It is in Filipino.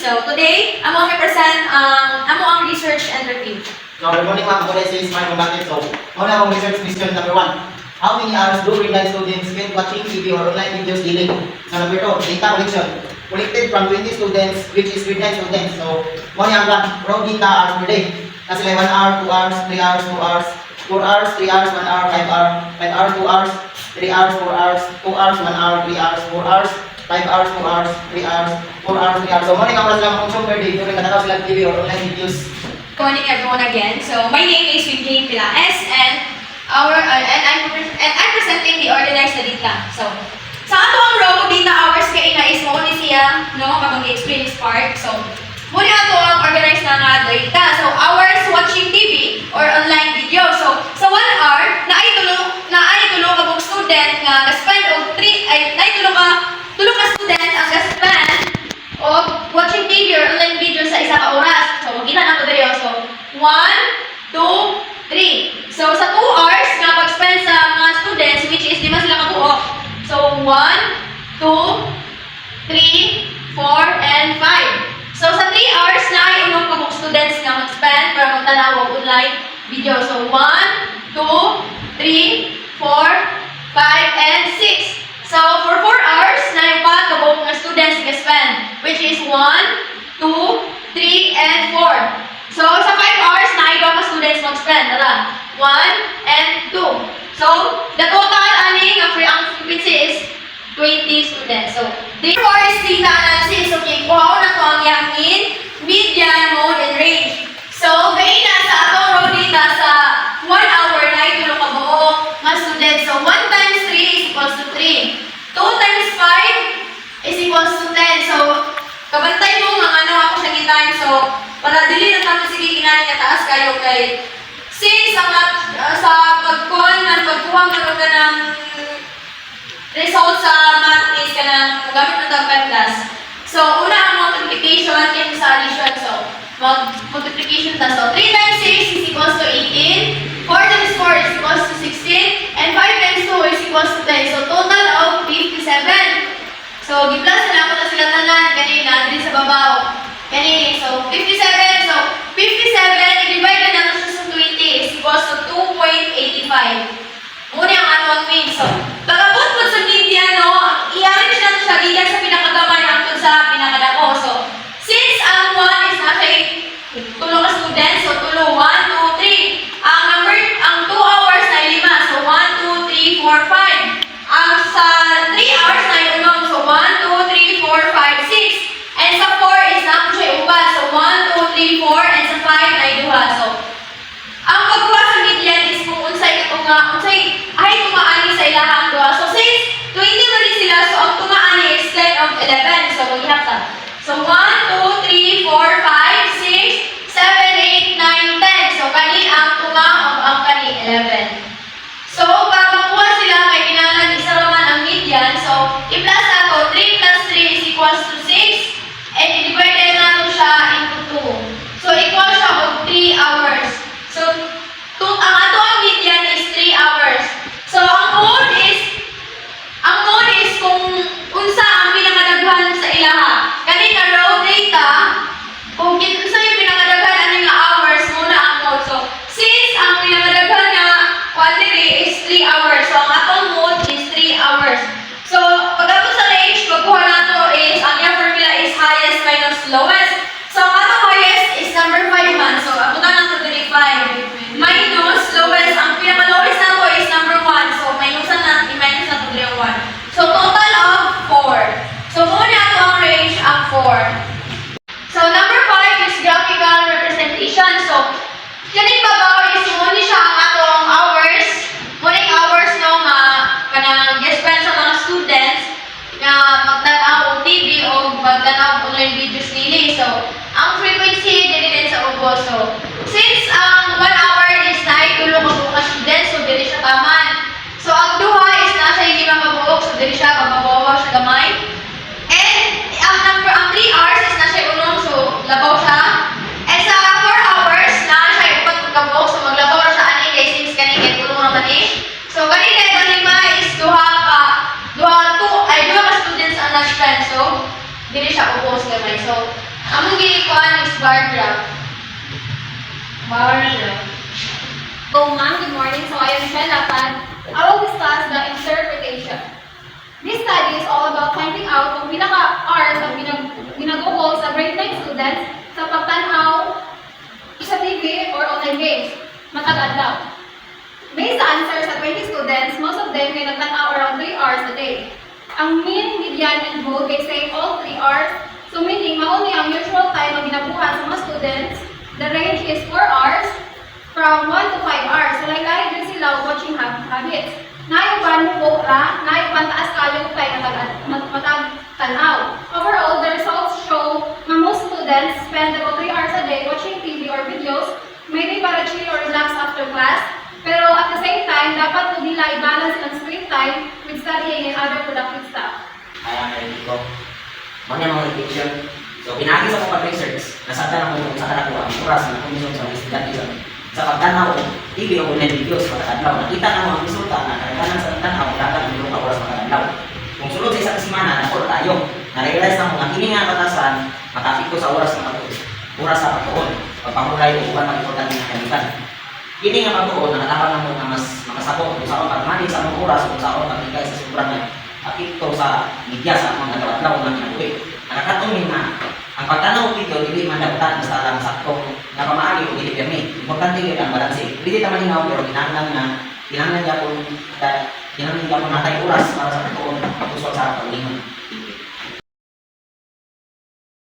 So today, amo ang represent amo ang research and review. So, good morning ma'am. Ako is Mark Mabakit. So, una akong research question number 1. How many hours do grade 9 students spend watching TV or online videos daily? So, number 2, data collection. Collected from 20 students, which is grade 9 students. So, muna ang raw data hours per day. Kasi like 1 hour, 2 hours, 3 hours, 2 hours, 4 hours, 3 hours, 1 hour, 5 hours, 5 hours, 2 hours, 3 hours, 4 hours, 2 hours, 1 hour, 3 hours, 4 hours, 5 hours, 2 hours, 3 hours, 4 hours, 3 hours. So, muna ang oras lang consume per day during katanaw sila TV or online videos. Good morning everyone again. So my name is Winjane Pilaes and I'm presenting the organized data. So sa ato ang row data hours kay ina is mo ni siya no kapag i-explain this part. So muna ato ang organized na nga data. So hours watching TV or online video. So sa 1 hour na ay tulo ka bug student nga spend og 3 tulo ka student ang spend of watching TV or online video sa isa ka oras. So, magkita na ito dito. So, 1, 2, 3. So, sa 2 hours nga pag-spend sa mga students, which is di ba sila katuo? So, 1, 2, 3, 4, and 5. So, sa 3 hours na ay unong kabuk students nga mag-spend para magtanaw og online video. So, 1, 2, 3, 4, 5, and 6. So, for 4 hours, na yung kabuk nga students nga-spend, which is 1, 2, 3, and 4. So, sa 5 hours, na ka students mag-spend. Tara, 1 and 2. So, the total ang frequency is 20 students. So, therefore is data analysis. Okay, kuha na to ang yakin, median, mode, and range. So, gaya na sa atong raw data sa 1 hour na ito ka buo nga students. So, 1 times 3 is equals to 3. 2 times 5 is equals to 10. So, kabantay mo nga ano ako siya gitan. So, para dili na naman sige kinani nga taas kayo kay since sa pagkuha ka ng result sa math is ka ng gamit ng tag class. So, una ang multiplication kaya sa addition. So, multiplication ta. So, 3 times 6 is equals to 18. 4 times 4 is equals to 16. And 5 times 2 is equals to 10. So, total of 57. So, gi-plus na ako na sila tanan. Kanina, dito sa babaw. Kanina, so, 57. So, 57, i-divide na natin siya sa 20 is equals to 2.85. Muna ang atong mean. So, pagkabot po sa media, no, i-arrange natin siya gigan sa pinakagamay hangtod sa pinakadako. So, since ang 1 is nasa tulong ka students, so tulo 1, 2, 3. Ang 2 hours na 5. So 1, 2, 3, 4, 5. Ang sa 3 hours na ulong. So 1, 2, 3, 4, 5, 6. And sa 4 is na po siya upat. So 1, 2, 3, 4. And sa 5 na iduha. So ang pagkuha sa median is kung unsay ay tumaani sa ilahang duha. So since 20 man sila, so ang tumaani is 10 of 11. So maghihap ta. So 1, 2, 3, 4, 5, 6, 7, 8, 9, 10. So kani ang tunga o ang kani 11. So para makuha sila kay kinahanglan isa raman ang median. So i-plus nato 3 plus 3 is equals to 6 and i-divide nato siya into 2. So equal siya og 3 hours. So ang ato ang median is 3 hours. So ang mode is kung unsa ang pinamadaghan sa ilaha. Kanina raw data, kung unsa yung pinamadaghan ani nga hours muna ang mode. So since ang pinamadaghan nga quantity is 3 hours, so ang atong mode is 3 hours. So pagkatapos sa range, pagkuha nato is ang yung formula is highest minus lowest. So ang atong highest is number 5 man. So abutan nato diri 5 minus lowest. Ang pinaka-lowest nato is number 1. So minusan na i-minus nato diri 1. So total of 4. So muna ato ang range ang 4. So number 5 is graphical representation. So kaning babaw is muna siya ang atong hours. Muna hours no nga kanang gi-spend sa mga students nga magtanaw og TV o magtanaw og online videos nili. So ang frequency dili din sa ubo. So since ang 1 hour is na tulo ka buka students, so dili siya taman. So ang duha is nasa 5 ka buok, so dili siya mababaw siya gamay. And ang 3 hours is nasa unong, so labaw siya. And sa 4 hours na siya upat ka buok, so maglabaw ra siya ani kay since kani kay tulong ra man eh. So kani kay lima is duha ka students ang nag-spend, so dili siya ubos gamay. So Among ginikuan is bar graph. Bar graph. So, ma'am, good morning. So, I am Michelle Lapad. I will discuss the interpretation. This study is all about finding out kung pinaka-R's ang ginagugol sa grade 9 students sa pagtanaw sa TV or online games. Matag-adlaw. Based sa answer sa 20 students, most of them ay nagtanaw around 3 hours a day. Ang mean, median, and mode ay say all 3 hours. So, meaning, mauni ang usual time ang ginabuhat sa mga students. The range is 4 hours from 1 to 5 hours. So, like din sila watching habits. Naiuban mo po ra, naiuban taas kayo tayo matag-tanaw. Overall, the results show na most students spend about 3 hours a day watching TV or videos, maybe para chill or relax after class. Pero at the same time, dapat po nila i-balance ang screen time with studying and other productive stuff. Kaya narinig ko. Mga mga repetition. So, pinagi sa mga research, nasata na mo sa kanakuha ang oras na kondisyon sa mga estudyante sa pagtanaw, TV o online videos pagkadlaw. Nakita na mo ang resulta na karekanan sa pagtanaw, dapat ang ilong oras pagkadlaw. Kung sulod sa isang semana, nakul tayo, na-realize na mo nga kini nga batasan, makapit ko sa oras na oras sa pagtuon. Pagpahulay o uban mag-importante na kalitan. Kini nga pagtuon, nakatapan na mo na mas makasabot kung saan pagmali sa mga oras kung saan pagkikay sa sobrang apikto sa media sa mga adlaw na kinabuhi. Nakakatunin na ang pagtanaw video dili man dapat basta lang sakto nga pamaagi o dili permi. Importante gyud ang balanse. Dili ta malinaw pero kinahanglan gyapon natay oras para sa pagtuon pag-usap sa paglingon.